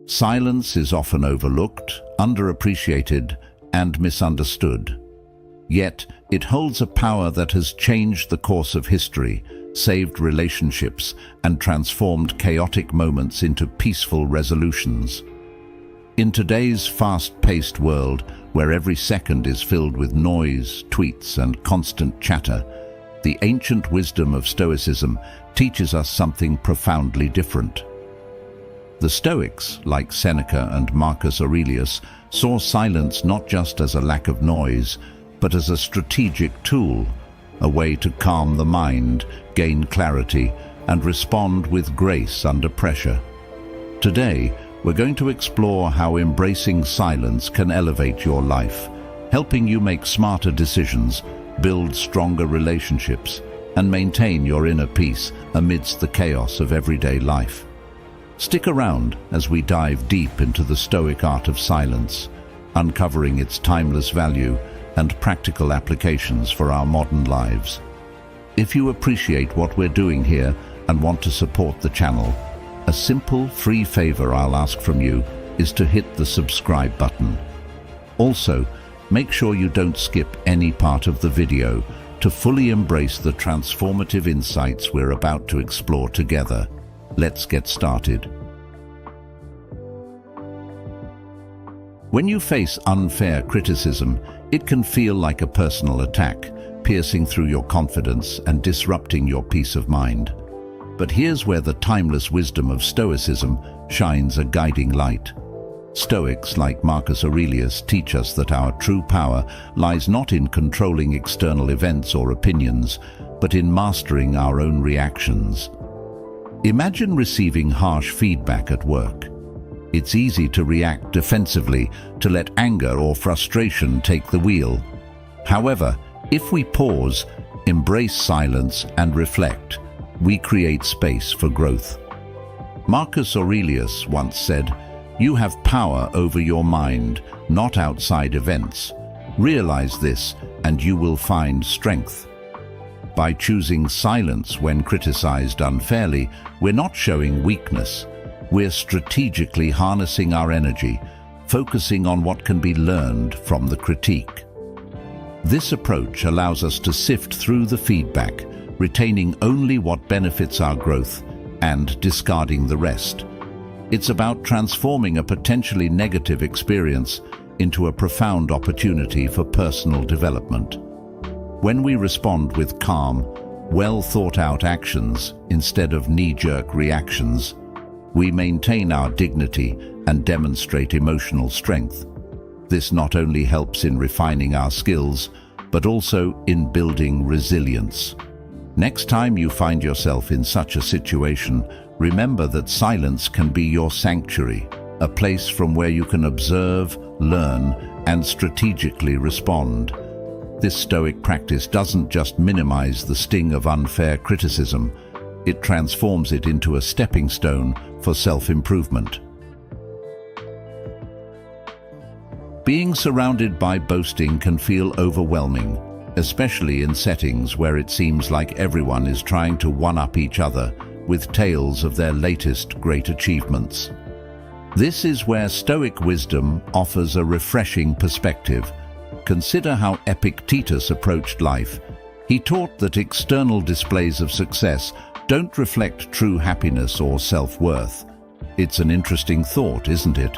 Silence is often overlooked, underappreciated, and misunderstood. Yet, it holds a power that has changed the course of history, saved relationships, and transformed chaotic moments into peaceful resolutions. In today's fast-paced world, where every second is filled with noise, tweets, and constant chatter, the ancient wisdom of Stoicism teaches us something profoundly different. The Stoics, like Seneca and Marcus Aurelius, saw silence not just as a lack of noise, but as a strategic tool, a way to calm the mind, gain clarity, and respond with grace under pressure. Today, we're going to explore how embracing silence can elevate your life, helping you make smarter decisions, build stronger relationships, and maintain your inner peace amidst the chaos of everyday life. Stick around as we dive deep into the Stoic art of silence, uncovering its timeless value and practical applications for our modern lives. If you appreciate what we're doing here and want to support the channel, a simple, free favor I'll ask from you is to hit the subscribe button. Also, make sure you don't skip any part of the video to fully embrace the transformative insights we're about to explore together. Let's get started. When you face unfair criticism, it can feel like a personal attack, piercing through your confidence and disrupting your peace of mind. But here's where the timeless wisdom of Stoicism shines a guiding light. Stoics like Marcus Aurelius teach us that our true power lies not in controlling external events or opinions, but in mastering our own reactions. Imagine receiving harsh feedback at work. It's easy to react defensively, to let anger or frustration take the wheel. However, if we pause, embrace silence, and reflect, we create space for growth. Marcus Aurelius once said, "You have power over your mind, not outside events. Realize this, and you will find strength." By choosing silence when criticized unfairly, we're not showing weakness. We're strategically harnessing our energy, focusing on what can be learned from the critique. This approach allows us to sift through the feedback, retaining only what benefits our growth and discarding the rest. It's about transforming a potentially negative experience into a profound opportunity for personal development. When we respond with calm, well-thought-out actions instead of knee-jerk reactions, we maintain our dignity and demonstrate emotional strength. This not only helps in refining our skills, but also in building resilience. Next time you find yourself in such a situation, remember that silence can be your sanctuary, a place from where you can observe, learn, and strategically respond. This Stoic practice doesn't just minimize the sting of unfair criticism, it transforms it into a stepping stone for self-improvement. Being surrounded by boasting can feel overwhelming, especially in settings where it seems like everyone is trying to one-up each other with tales of their latest great achievements. This is where Stoic wisdom offers a refreshing perspective. Consider how Epictetus approached life. He taught that external displays of success don't reflect true happiness or self-worth. It's an interesting thought, isn't it?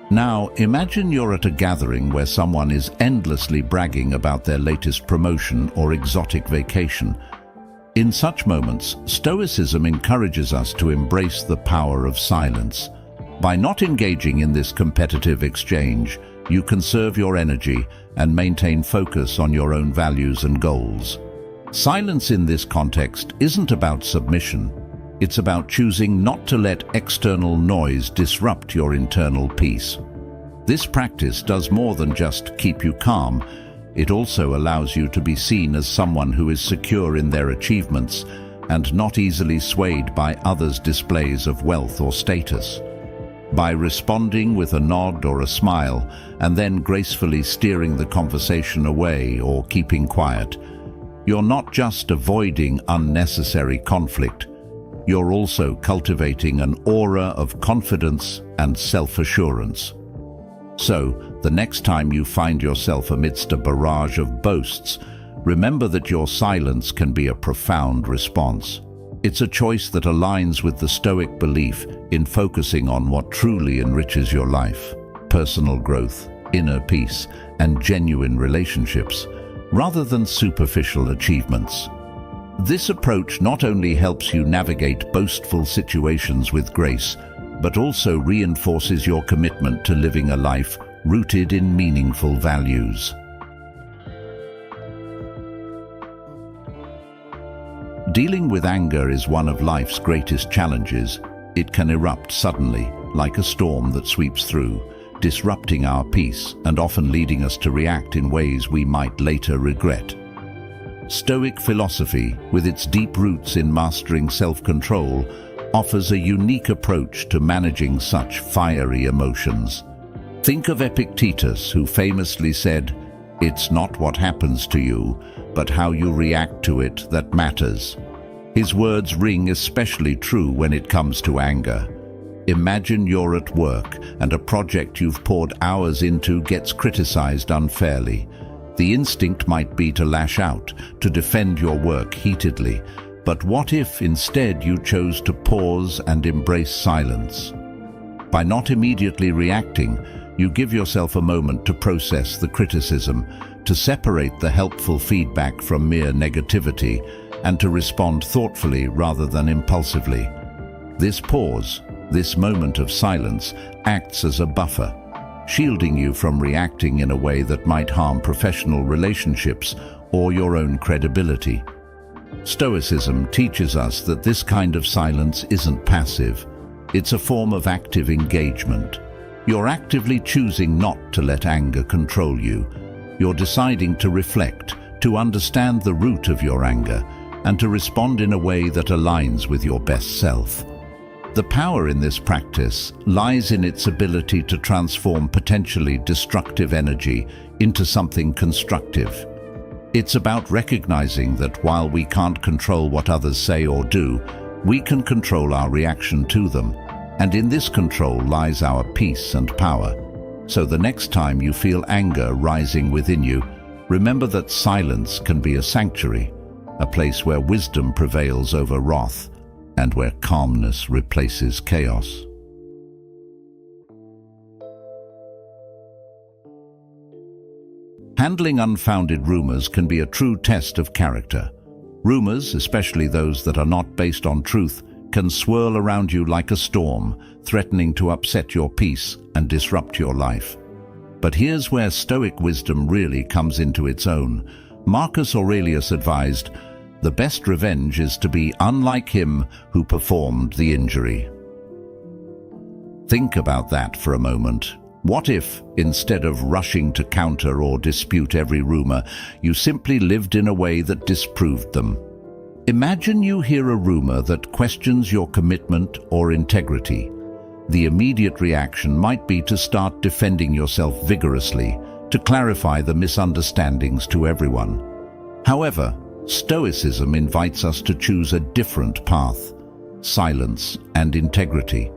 Now, imagine you're at a gathering where someone is endlessly bragging about their latest promotion or exotic vacation. In such moments, Stoicism encourages us to embrace the power of silence. By not engaging in this competitive exchange, you conserve your energy and maintain focus on your own values and goals. Silence in this context isn't about submission. It's about choosing not to let external noise disrupt your internal peace. This practice does more than just keep you calm. It also allows you to be seen as someone who is secure in their achievements and not easily swayed by others' displays of wealth or status. By responding with a nod or a smile and then gracefully steering the conversation away or keeping quiet, you're not just avoiding unnecessary conflict, you're also cultivating an aura of confidence and self-assurance. So, the next time you find yourself amidst a barrage of boasts, remember that your silence can be a profound response. It's a choice that aligns with the Stoic belief in focusing on what truly enriches your life: personal growth, inner peace, and genuine relationships, rather than superficial achievements. This approach not only helps you navigate boastful situations with grace, but also reinforces your commitment to living a life rooted in meaningful values. Dealing with anger is one of life's greatest challenges. It can erupt suddenly, like a storm that sweeps through, disrupting our peace and often leading us to react in ways we might later regret. Stoic philosophy, with its deep roots in mastering self-control, offers a unique approach to managing such fiery emotions. Think of Epictetus, who famously said, "It's not what happens to you, but how you react to it that matters." His words ring especially true when it comes to anger. Imagine you're at work and a project you've poured hours into gets criticized unfairly. The instinct might be to lash out, to defend your work heatedly. But what if instead you chose to pause and embrace silence? By not immediately reacting, you give yourself a moment to process the criticism, to separate the helpful feedback from mere negativity, and to respond thoughtfully rather than impulsively. This pause, this moment of silence, acts as a buffer, shielding you from reacting in a way that might harm professional relationships or your own credibility. Stoicism teaches us that this kind of silence isn't passive. It's a form of active engagement. You're actively choosing not to let anger control you. You're deciding to reflect, to understand the root of your anger, and to respond in a way that aligns with your best self. The power in this practice lies in its ability to transform potentially destructive energy into something constructive. It's about recognizing that while we can't control what others say or do, we can control our reaction to them, and in this control lies our peace and power. So the next time you feel anger rising within you, remember that silence can be a sanctuary, a place where wisdom prevails over wrath, and where calmness replaces chaos. Handling unfounded rumors can be a true test of character. Rumors, especially those that are not based on truth, can swirl around you like a storm, threatening to upset your peace and disrupt your life. But here's where Stoic wisdom really comes into its own. Marcus Aurelius advised, "The best revenge is to be unlike him who performed the injury." Think about that for a moment. What if, instead of rushing to counter or dispute every rumor, you simply lived in a way that disproved them? Imagine you hear a rumor that questions your commitment or integrity. The immediate reaction might be to start defending yourself vigorously, to clarify the misunderstandings to everyone. However, Stoicism invites us to choose a different path: silence and integrity.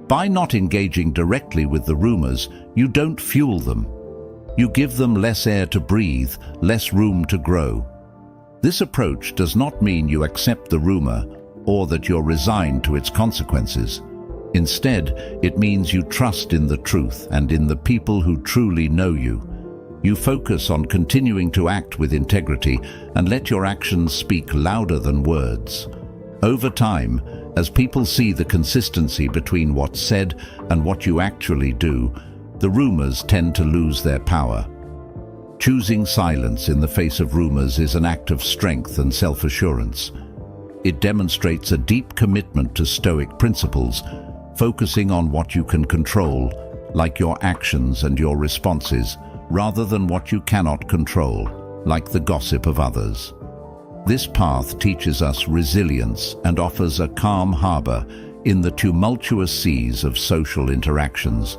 By not engaging directly with the rumors, you don't fuel them. You give them less air to breathe, less room to grow. This approach does not mean you accept the rumor or that you're resigned to its consequences. Instead, it means you trust in the truth and in the people who truly know you. You focus on continuing to act with integrity and let your actions speak louder than words. Over time, as people see the consistency between what's said and what you actually do, the rumors tend to lose their power. Choosing silence in the face of rumors is an act of strength and self-assurance. It demonstrates a deep commitment to Stoic principles, focusing on what you can control, like your actions and your responses, rather than what you cannot control, like the gossip of others. This path teaches us resilience and offers a calm harbor in the tumultuous seas of social interactions.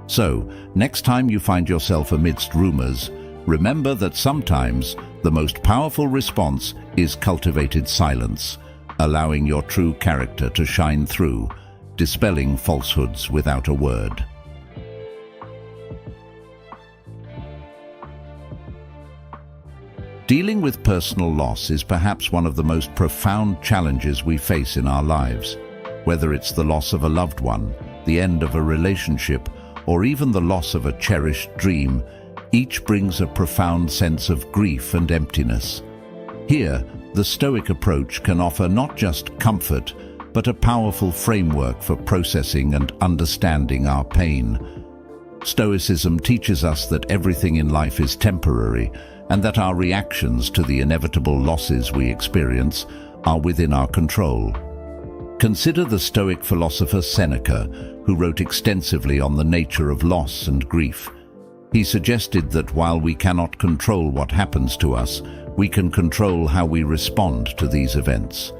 So, next time you find yourself amidst rumors, remember that sometimes the most powerful response is cultivated silence, allowing your true character to shine through, dispelling falsehoods without a word. Dealing with personal loss is perhaps one of the most profound challenges we face in our lives. Whether it's the loss of a loved one, the end of a relationship, or even the loss of a cherished dream, each brings a profound sense of grief and emptiness. Here, the Stoic approach can offer not just comfort, but a powerful framework for processing and understanding our pain. Stoicism teaches us that everything in life is temporary, and that our reactions to the inevitable losses we experience are within our control. Consider the Stoic philosopher Seneca, who wrote extensively on the nature of loss and grief. He suggested that while we cannot control what happens to us, we can control how we respond to these events.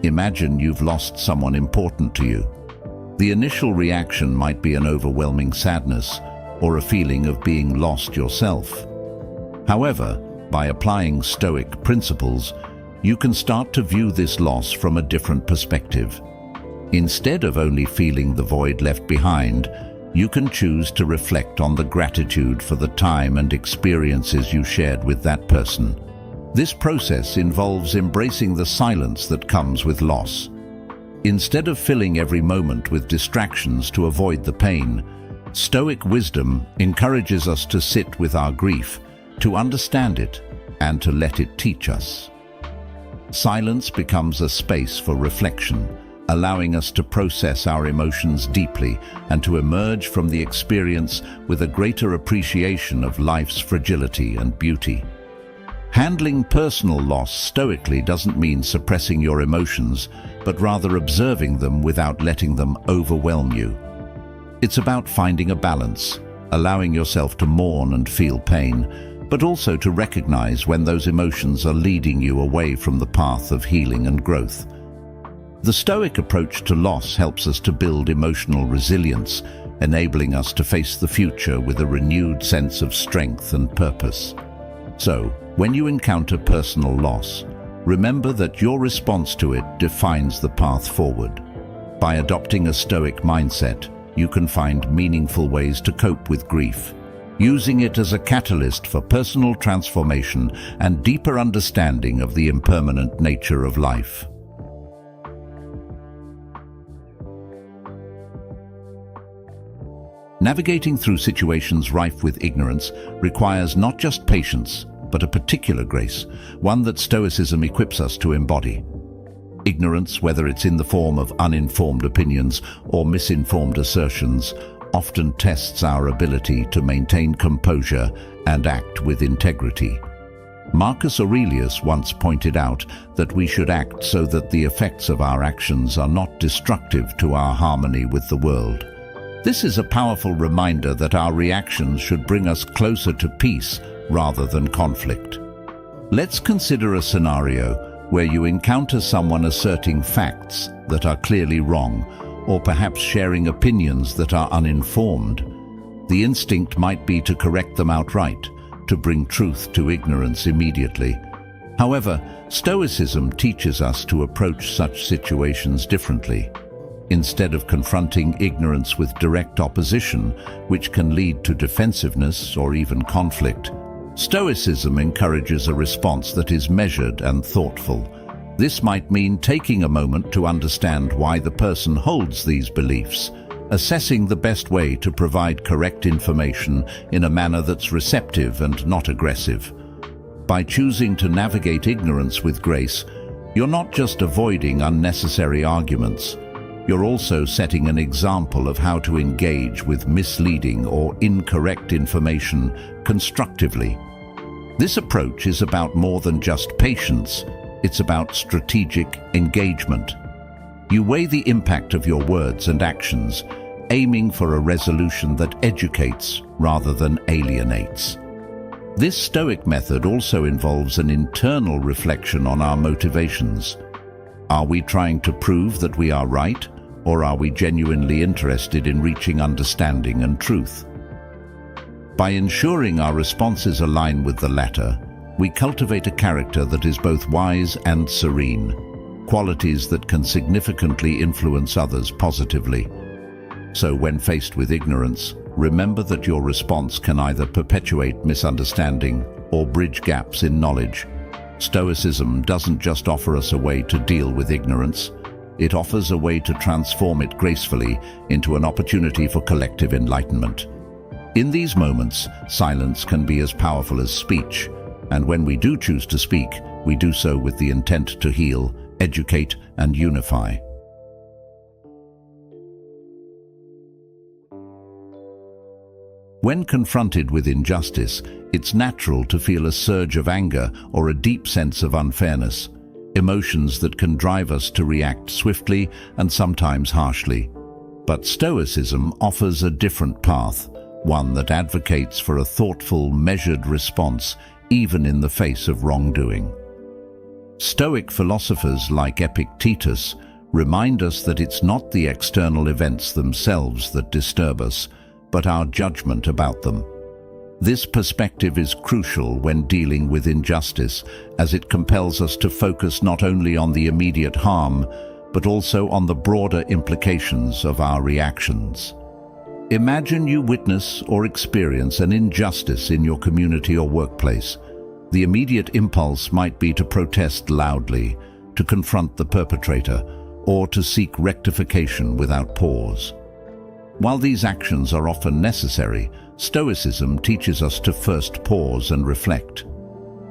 Imagine you've lost someone important to you. The initial reaction might be an overwhelming sadness or a feeling of being lost yourself. However, by applying Stoic principles, you can start to view this loss from a different perspective. Instead of only feeling the void left behind, you can choose to reflect on the gratitude for the time and experiences you shared with that person. This process involves embracing the silence that comes with loss. Instead of filling every moment with distractions to avoid the pain, Stoic wisdom encourages us to sit with our grief, to understand it, and to let it teach us. Silence becomes a space for reflection, allowing us to process our emotions deeply and to emerge from the experience with a greater appreciation of life's fragility and beauty. Handling personal loss stoically doesn't mean suppressing your emotions, but rather observing them without letting them overwhelm you. It's about finding a balance, allowing yourself to mourn and feel pain, but also to recognize when those emotions are leading you away from the path of healing and growth. The Stoic approach to loss helps us to build emotional resilience, enabling us to face the future with a renewed sense of strength and purpose. So, when you encounter personal loss, remember that your response to it defines the path forward. By adopting a Stoic mindset, you can find meaningful ways to cope with grief, using it as a catalyst for personal transformation and deeper understanding of the impermanent nature of life. Navigating through situations rife with ignorance requires not just patience, but a particular grace, one that Stoicism equips us to embody. Ignorance, whether it's in the form of uninformed opinions or misinformed assertions, often tests our ability to maintain composure and act with integrity. Marcus Aurelius once pointed out that we should act so that the effects of our actions are not destructive to our harmony with the world. This is a powerful reminder that our reactions should bring us closer to peace rather than conflict. Let's consider a scenario where you encounter someone asserting facts that are clearly wrong, or perhaps sharing opinions that are uninformed. The instinct might be to correct them outright, to bring truth to ignorance immediately. However, Stoicism teaches us to approach such situations differently. Instead of confronting ignorance with direct opposition, which can lead to defensiveness or even conflict, Stoicism encourages a response that is measured and thoughtful. This might mean taking a moment to understand why the person holds these beliefs, assessing the best way to provide correct information in a manner that's receptive and not aggressive. By choosing to navigate ignorance with grace, you're not just avoiding unnecessary arguments, you're also setting an example of how to engage with misleading or incorrect information constructively. This approach is about more than just patience. It's about strategic engagement. You weigh the impact of your words and actions, aiming for a resolution that educates rather than alienates. This Stoic method also involves an internal reflection on our motivations. Are we trying to prove that we are right, or are we genuinely interested in reaching understanding and truth? By ensuring our responses align with the latter, we cultivate a character that is both wise and serene. qualities that can significantly influence others positively. So when faced with ignorance, remember that your response can either perpetuate misunderstanding or bridge gaps in knowledge. Stoicism doesn't just offer us a way to deal with ignorance, it offers a way to transform it gracefully into an opportunity for collective enlightenment. In these moments, silence can be as powerful as speech, and when we do choose to speak, we do so with the intent to heal, educate, and unify. When confronted with injustice, it's natural to feel a surge of anger or a deep sense of unfairness, emotions that can drive us to react swiftly and sometimes harshly. But Stoicism offers a different path, one that advocates for a thoughtful, measured response even in the face of wrongdoing. Stoic philosophers like Epictetus remind us that it's not the external events themselves that disturb us, but our judgment about them. This perspective is crucial when dealing with injustice, as it compels us to focus not only on the immediate harm, but also on the broader implications of our reactions. Imagine you witness or experience an injustice in your community or workplace. The immediate impulse might be to protest loudly, to confront the perpetrator, or to seek rectification without pause. While these actions are often necessary, Stoicism teaches us to first pause and reflect.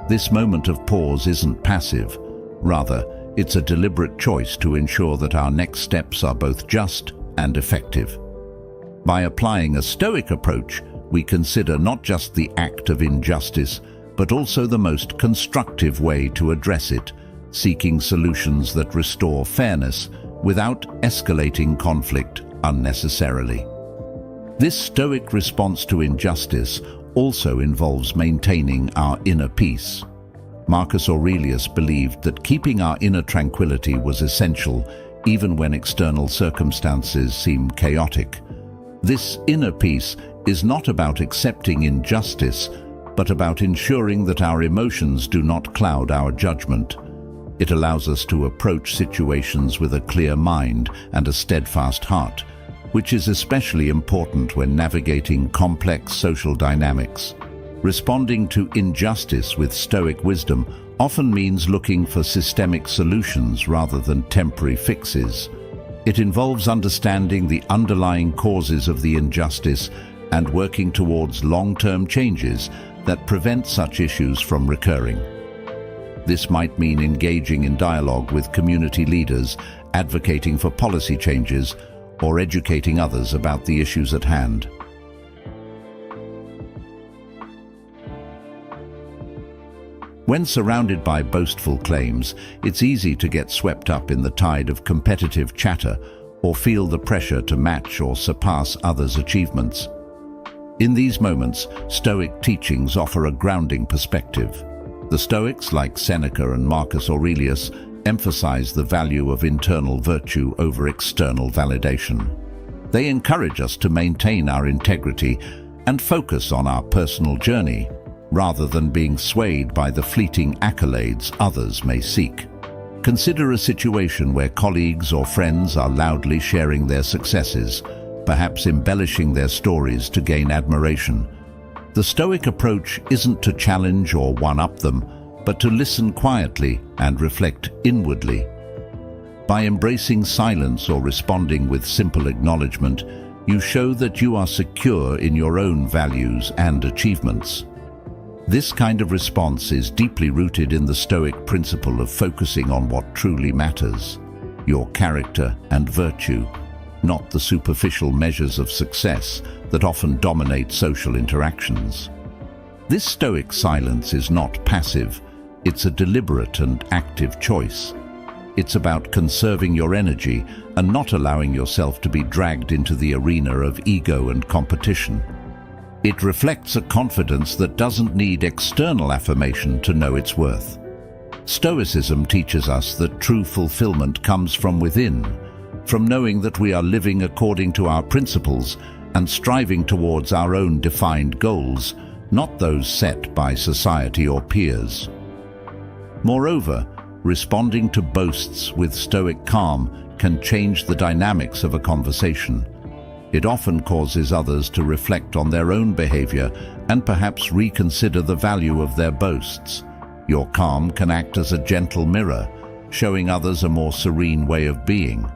This moment of pause isn't passive. Rather, it's a deliberate choice to ensure that our next steps are both just and effective. By applying a Stoic approach, we consider not just the act of injustice, but also the most constructive way to address it, seeking solutions that restore fairness without escalating conflict unnecessarily. This Stoic response to injustice also involves maintaining our inner peace. Marcus Aurelius believed that keeping our inner tranquility was essential even when external circumstances seem chaotic. This inner peace is not about accepting injustice, but about ensuring that our emotions do not cloud our judgment. It allows us to approach situations with a clear mind and a steadfast heart, which is especially important when navigating complex social dynamics. Responding to injustice with Stoic wisdom often means looking for systemic solutions rather than temporary fixes. It involves understanding the underlying causes of the injustice and working towards long-term changes that prevent such issues from recurring. This might mean engaging in dialogue with community leaders, advocating for policy changes, or educating others about the issues at hand. When surrounded by boastful claims, it's easy to get swept up in the tide of competitive chatter or feel the pressure to match or surpass others' achievements. In these moments, Stoic teachings offer a grounding perspective. The Stoics, like Seneca and Marcus Aurelius, emphasize the value of internal virtue over external validation. They encourage us to maintain our integrity and focus on our personal journey, rather than being swayed by the fleeting accolades others may seek. Consider a situation where colleagues or friends are loudly sharing their successes, perhaps embellishing their stories to gain admiration. The Stoic approach isn't to challenge or one-up them, but to listen quietly and reflect inwardly. By embracing silence or responding with simple acknowledgement, you show that you are secure in your own values and achievements. This kind of response is deeply rooted in the Stoic principle of focusing on what truly matters, your character and virtue, not the superficial measures of success that often dominate social interactions. This Stoic silence is not passive. It's a deliberate and active choice. It's about conserving your energy and not allowing yourself to be dragged into the arena of ego and competition. It reflects a confidence that doesn't need external affirmation to know its worth. Stoicism teaches us that true fulfillment comes from within, from knowing that we are living according to our principles and striving towards our own defined goals, not those set by society or peers. Moreover, Responding to boasts with stoic calm can change the dynamics of a conversation. It often causes others to reflect on their own behavior and perhaps reconsider the value of their boasts. Your calm can act as a gentle mirror, showing others a more serene way of being.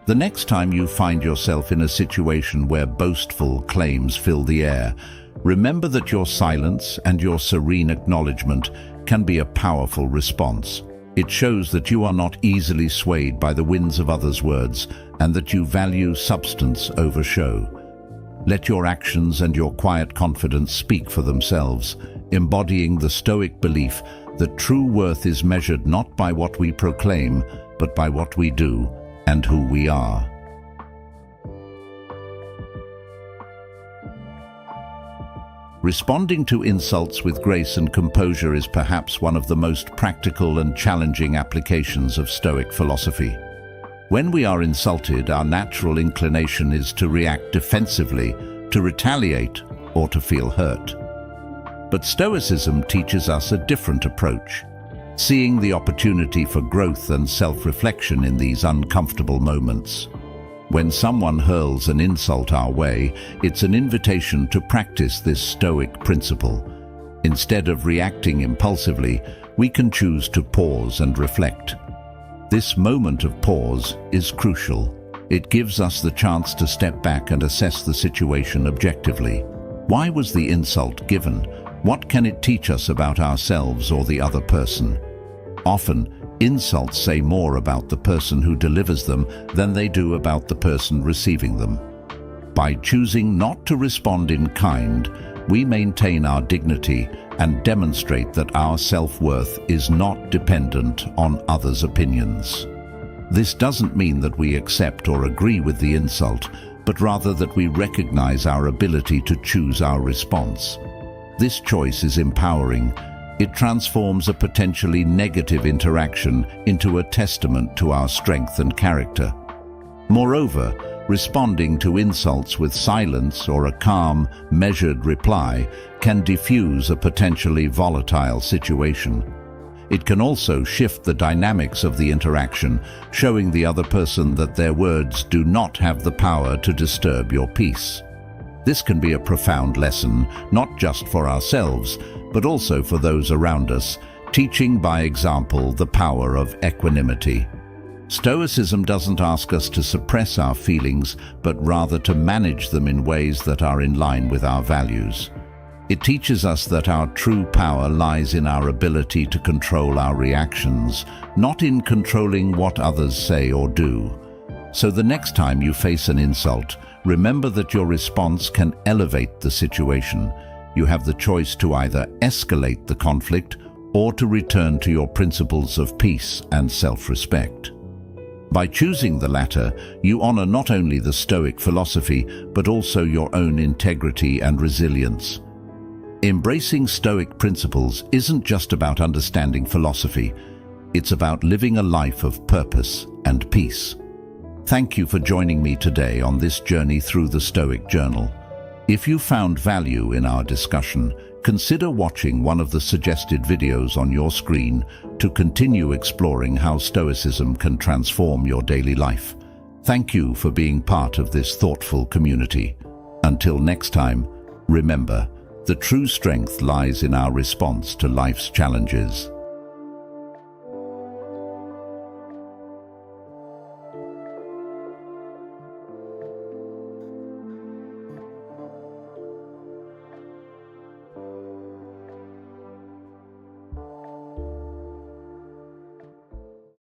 The next time you find yourself in a situation where boastful claims fill the air, remember that your silence and your serene acknowledgement can be a powerful response. It shows that you are not easily swayed by the winds of others' words and that you value substance over show. Let your actions and your quiet confidence speak for themselves, embodying the Stoic belief that true worth is measured not by what we proclaim, but by what we do and who we are. Responding to insults with grace and composure is perhaps one of the most practical and challenging applications of Stoic philosophy. When we are insulted, our natural inclination is to react defensively, to retaliate, or to feel hurt. But Stoicism teaches us a different approach, seeing the opportunity for growth and self-reflection in these uncomfortable moments. When someone hurls an insult our way, it's an invitation to practice this Stoic principle. Instead of reacting impulsively, we can choose to pause and reflect. This moment of pause is crucial. It gives us the chance to step back and assess the situation objectively. Why was the insult given? What can it teach us about ourselves or the other person? Often, insults say more about the person who delivers them than they do about the person receiving them. By choosing not to respond in kind, we maintain our dignity and demonstrate that our self-worth is not dependent on others' opinions. This doesn't mean that we accept or agree with the insult, but rather that we recognize our ability to choose our response. This choice is empowering. It transforms a potentially negative interaction into a testament to our strength and character. Moreover, responding to insults with silence or a calm, measured reply can diffuse a potentially volatile situation. It can also shift the dynamics of the interaction, showing the other person that their words do not have the power to disturb your peace. This can be a profound lesson, not just for ourselves, but also for those around us, teaching by example the power of equanimity. Stoicism doesn't ask us to suppress our feelings, but rather to manage them in ways that are in line with our values. It teaches us that our true power lies in our ability to control our reactions, not in controlling what others say or do. So the next time you face an insult, remember that your response can elevate the situation. You have the choice to either escalate the conflict or to return to your principles of peace and self-respect. By choosing the latter, you honor not only the Stoic philosophy, but also your own integrity and resilience. Embracing Stoic principles isn't just about understanding philosophy. It's about living a life of purpose and peace. Thank you for joining me today on this journey through the Stoic Journal. If you found value in our discussion, consider watching one of the suggested videos on your screen to continue exploring how Stoicism can transform your daily life. Thank you for being part of this thoughtful community. Until next time, remember, the true strength lies in our response to life's challenges.